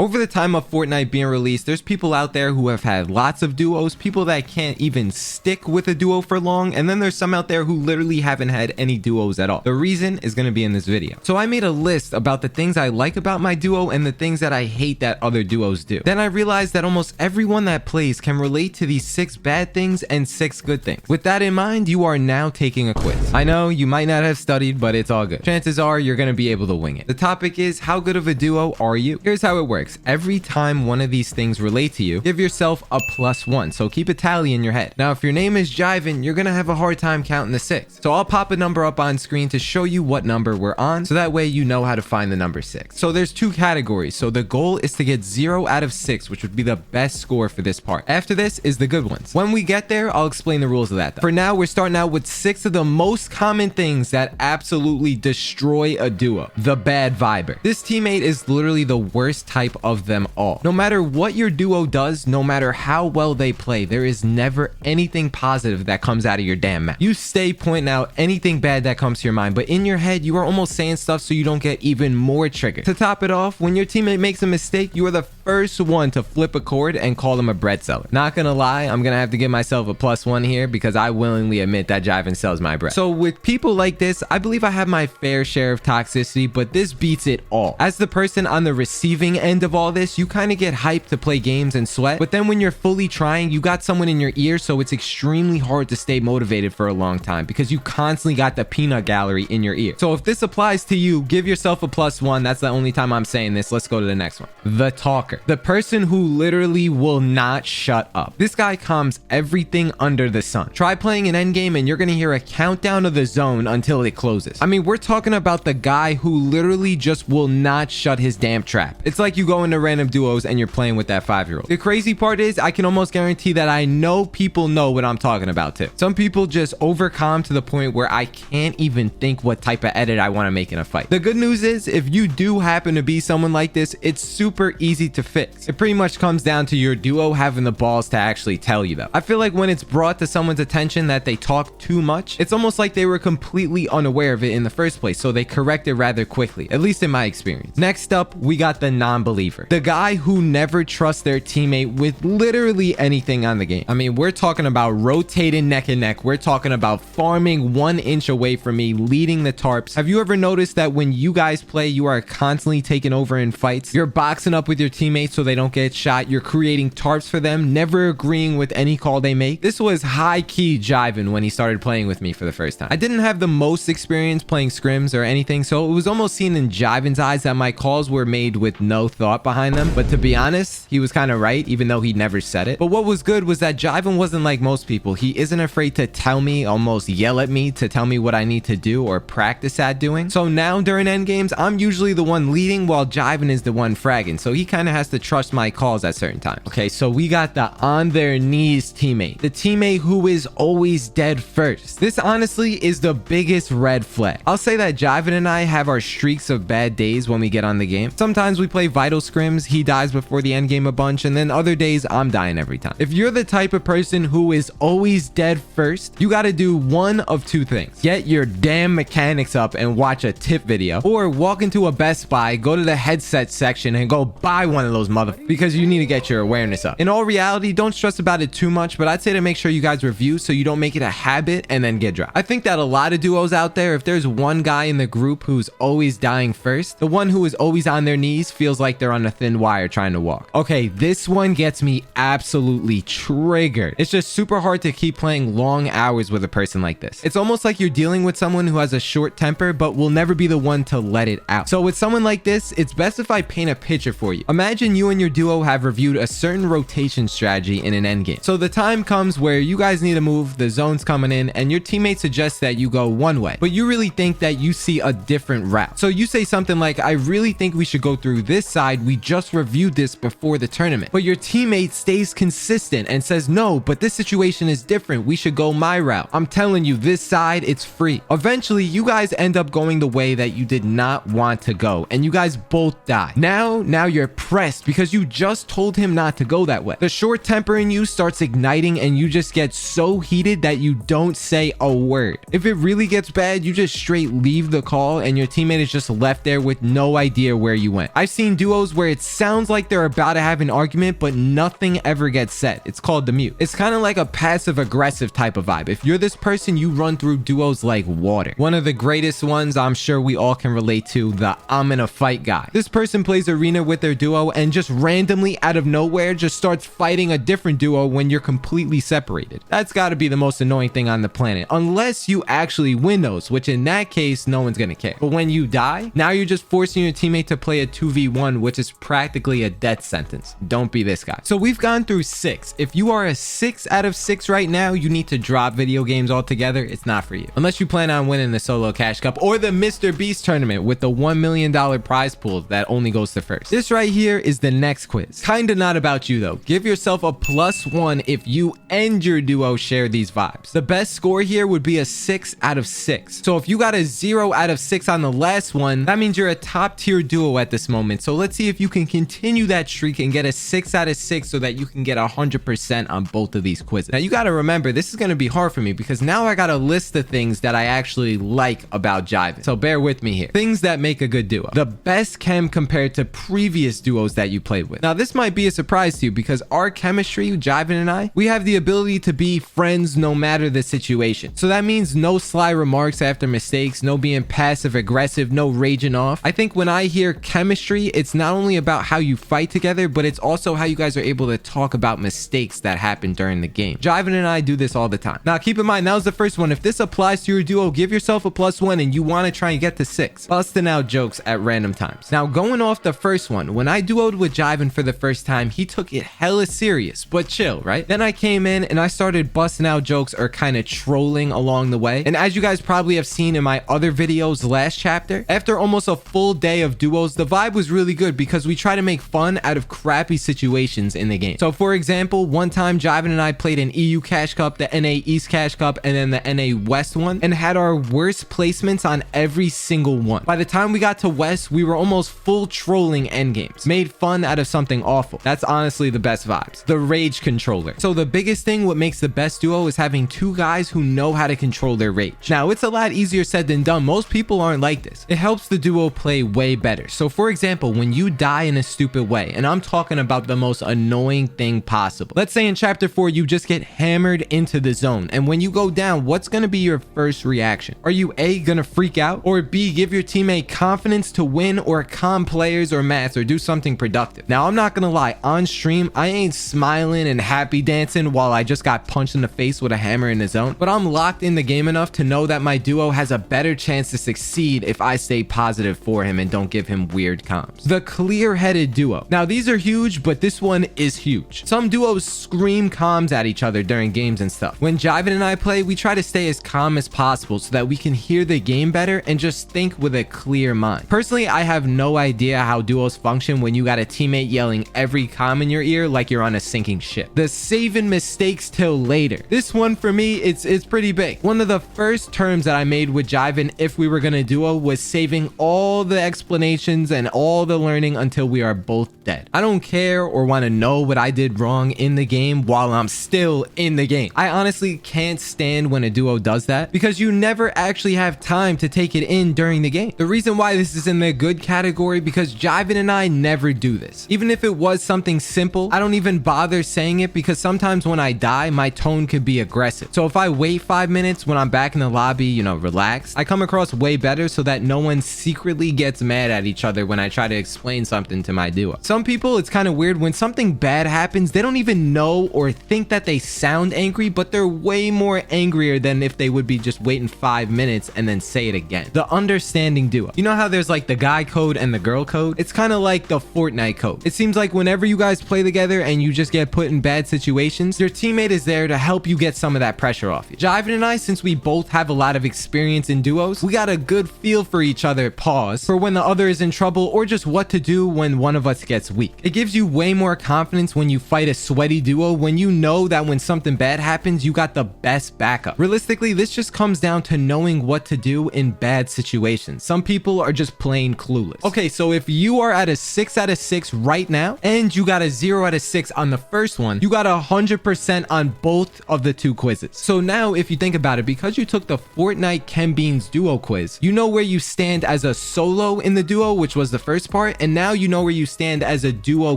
Over the time of Fortnite being released, there's people out there who have had lots of duos, people that can't even stick with a duo for long, and then there's some out there who literally haven't had any duos at all. The reason is going to be in this video. So I made a list about the things I like about my duo and the things that I hate that other duos do. Then I realized that almost everyone that plays can relate to these 6 bad things and 6 good things. With that in mind, you are now taking a quiz. I know you might not have studied, but it's all good. Chances are you're going to be able to wing it. The topic is, how good of a duo are you? Here's how it works. Every time one of these things relate to you, give yourself a +1. So keep a tally in your head. Now, if your name is Jivin, you're going to have a hard time counting the 6. So I'll pop a number up on screen to show you what number we're on, so that way you know how to find the number 6. So there's 2 categories. So the goal is to get 0 out of 6, which would be the best score for this part. After this is the good ones. When we get there, I'll explain the rules of that though. For now, we're starting out with 6 of the most common things that absolutely destroy a duo. The bad viber. This teammate is literally the worst type of them all. No matter what your duo does, no matter how well they play, there is never anything positive that comes out of your damn mouth. You stay pointing out anything bad that comes to your mind, but in your head, you are almost saying stuff so you don't get even more triggered. To top it off, when your teammate makes a mistake, you are the first one to flip a chord and call them a bread seller. Not gonna lie, I'm gonna have to give myself a +1 here because I willingly admit that Jivin sells my bread. So with people like this, I believe I have my fair share of toxicity, but this beats it all. As the person on the receiving end of all this, you kind of get hyped to play games and sweat, but then when you're fully trying, you got someone in your ear, so it's extremely hard to stay motivated for a long time because you constantly got the peanut gallery in your ear. So if this applies to you, give yourself a +1. That's the only time I'm saying this. Let's go to the next one. The talker. The person who literally will not shut up. This guy calms everything under the sun. Try playing an endgame and you're gonna hear a countdown of the zone until it closes. I mean, we're talking about the guy who literally just will not shut his damn trap. It's like you go into random duos and you're playing with that 5-year-old. The crazy part is I can almost guarantee that I know people know what I'm talking about too. Some people just overcalm to the point where I can't even think what type of edit I want to make in a fight. The good news is if you do happen to be someone like this, it's super easy to fix. It pretty much comes down to your duo having the balls to actually tell you though. I feel like when it's brought to someone's attention that they talk too much, it's almost like they were completely unaware of it in the first place, so they correct it rather quickly, at least in my experience. Next up, we got the non-believer. The guy who never trusts their teammate with literally anything on the game. I mean, we're talking about rotating neck and neck. We're talking about farming 1 inch away from me, leading the tarps. Have you ever noticed that when you guys play, you are constantly taking over in fights? You're boxing up with your teammates so they don't get shot. You're creating tarps for them, never agreeing with any call they make. This was high-key Jivin when he started playing with me for the first time. I didn't have the most experience playing scrims or anything, so it was almost seen in Jivin's eyes that my calls were made with no thought behind them. But to be honest, he was kind of right, even though he never said it. But what was good was that Jivin wasn't like most people. He isn't afraid to tell me, almost yell at me to tell me what I need to do or practice at doing. So now during endgames, I'm usually the one leading while Jivin is the one fragging. So he kind of has to trust my calls at certain times. Okay, so we got the on their knees teammate. The teammate who is always dead first. This honestly is the biggest red flag. I'll say that Jivin and I have our streaks of bad days when we get on the game. Sometimes we play vital scrims, he dies before the end game a bunch, and then other days I'm dying every time. If you're the type of person who is always dead first, you got to do one of 2 things. Get your damn mechanics up and watch a tip video, or walk into a Best Buy, go to the headset section and go buy one of those because you need to get your awareness up. In all reality, don't stress about it too much, but I'd say to make sure you guys review so you don't make it a habit and then get dropped. I think that a lot of duos out there, if there's one guy in the group who's always dying first, the one who is always on their knees feels like they're on a thin wire trying to walk. Okay, this one gets me absolutely triggered. It's just super hard to keep playing long hours with a person like this. It's almost like you're dealing with someone who has a short temper but will never be the one to let it out. So with someone like this, it's best if I paint a picture for you. Imagine you and your duo have reviewed a certain rotation strategy in an endgame. So the time comes where you guys need to move, the zone's coming in, and your teammate suggests that you go one way, but you really think that you see a different route. So you say something like, I really think we should go through this side. We just reviewed this before the tournament. But your teammate stays consistent and says, no, but this situation is different. We should go my route. I'm telling you, this side, it's free. Eventually, you guys end up going the way that you did not want to go, and you guys both die. Now you're pressed because you just told him not to go that way. The short temper in you starts igniting and you just get so heated that you don't say a word. If it really gets bad, you just straight leave the call and your teammate is just left there with no idea where you went. I've seen duos duos where it sounds like they're about to have an argument, but nothing ever gets said. It's called the mute. It's kind of like a passive aggressive type of vibe. If you're this person, you run through duos like water. One of the greatest ones I'm sure we all can relate to, the I'm in a fight guy. This person plays arena with their duo and just randomly out of nowhere just starts fighting a different duo when you're completely separated. That's got to be the most annoying thing on the planet, unless you actually win those, which in that case, no one's gonna care. But when you die, now you're just forcing your teammate to play a 2v1, which is practically a death sentence. Don't be this guy. So we've gone through 6. If you are a 6 out of 6 right now, you need to drop video games altogether. It's not for you. Unless you plan on winning the solo cash cup or the Mr. Beast tournament with the $1 million prize pool that only goes to first. This right here is the next quiz. Kinda not about you though. Give yourself a +1 if you and your duo share these vibes. The best score here would be a 6 out of 6. So if you got a 0 out of 6 on the last one, that means you're a top tier duo at this moment. So let's see if you can continue that streak and get a 6 out of 6 so that you can get 100% on both of these quizzes. Now you got to remember, this is going to be hard for me because now I got a list of things that I actually like about jiving. So bear with me here. Things that make a good duo. The best chem compared to previous duos that you played with. Now this might be a surprise to you because our chemistry, Jivin and I, we have the ability to be friends no matter the situation. So that means no sly remarks after mistakes, no being passive aggressive, no raging off. I think when I hear chemistry, it's not only about how you fight together, but it's also how you guys are able to talk about mistakes that happen during the game. Jivin and I do this all the time. Now keep in mind, that was the first one. If this applies to your duo, give yourself a +1 and you want to try and get to 6. Busting out jokes at random times. Now going off the first one, when I duoed with Jivin for the first time, he took it hella serious, but chill, right? Then I came in and I started busting out jokes or kind of trolling along the way. And as you guys probably have seen in my other videos last chapter, after almost a full day of duos, the vibe was really good because we try to make fun out of crappy situations in the game. So for example, one time Jivin and I played an EU Cash Cup, the NA East Cash Cup, and then the NA West one, and had our worst placements on every single one. By the time we got to West, we were almost full trolling endgames. Made fun out of something awful. That's honestly the best vibes. The rage controller. So the biggest thing, what makes the best duo is having two guys who know how to control their rage. Now it's a lot easier said than done. Most people aren't like this. It helps the duo play way better. So for example, when you die in a stupid way, and I'm talking about the most annoying thing possible. Let's say in chapter 4, you just get hammered into the zone. And when you go down, what's going to be your first reaction? Are you A, gonna freak out, or B, give your teammate confidence to win, or calm players or mats, or do something productive? Now I'm not gonna lie, on stream I ain't smiling and happy dancing while I just got punched in the face with a hammer in the zone, but I'm locked in the game enough to know that my duo has a better chance to succeed if I stay positive for him and don't give him weird comms. The clear-headed duo. Now these are huge, but this one is huge. Some duos scream comms at each other during games and stuff. When Jivin and I play, we try to stay as calm as possible so that we can hear the game better and just think with a clear mind. Personally, I have no idea how duos function when you got a teammate yelling every comm in your ear like you're on a sinking ship. The saving mistakes till later. This one for me, it's pretty big. One of the first terms that I made with Jivin if we were gonna duo was saving all the explanations and all the learning until we are both dead. I don't care or want to know what I did wrong in the game while I'm still in the game. I honestly can't stand when a duo does that because you never actually have time to take it in during the game. The reason why this is in the good category because Jivin and I never do this. Even if it was something simple, I don't even bother saying it because sometimes when I die, my tone could be aggressive. So if I wait 5 minutes when I'm back in the lobby, you know, relax, I come across way better so that no one secretly gets mad at each other when I try to explain something to my duo. Some people, it's kind of weird when something bad happens, they don't even know or think that they sound angry, but they're way more angrier than if they would be just waiting 5 minutes and then say it again. The understanding duo. You know how there's like the guy code and the girl code? It's kind of like the FORTNITE code. It seems like whenever you guys play together and you just get put in bad situations, your teammate is there to help you get some of that pressure off you. Jivin and I, since we both have a lot of experience in duos, we got a good feel for each other, pause, for when the other is in trouble or just what to do when one of us gets weak. It gives you way more confidence when you fight a sweaty duo when you know that when something bad happens, you got the best backup. Realistically, this just comes down to knowing what to do in bad situations. Some people are just plain clueless. Okay, so if you are at a 6 out of 6 right now and you got a 0 out of 6 on the first one, you got 100% on both of the two quizzes. So now if you think about it, because you took the FORTNITE KenBeans duo quiz, you know where you stand as a solo in the duo, which was the first part, and now you know where you stand as a duo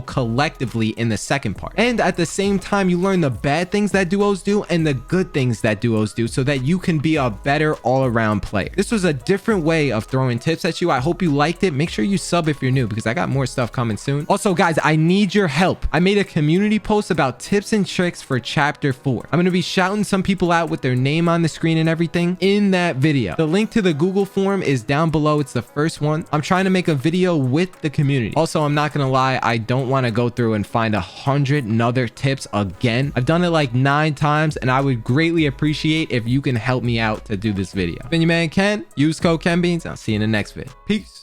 collectively in the second part. And at the same time, you learn the bad things that duos do and the good things that duos do so that you can be a better all-around player. This was a different way of throwing tips at you. I hope you liked it. Make sure you sub if you're new because I got more stuff coming soon. Also, guys, I need your help. I made a community post about tips and tricks for chapter 4. I'm going to be shouting some people out with their name on the screen and everything in that video. The link to the Google form is down below. It's the first one. I'm trying to make a video with the community. Also, I'm not going to lie. I don't want to go through and find 100 other tips again. I've done it like 9 times and I would greatly appreciate if you can help me out to do this video. Been your man Ken. Use code KenBeans. I'll see you in the next video. Peace.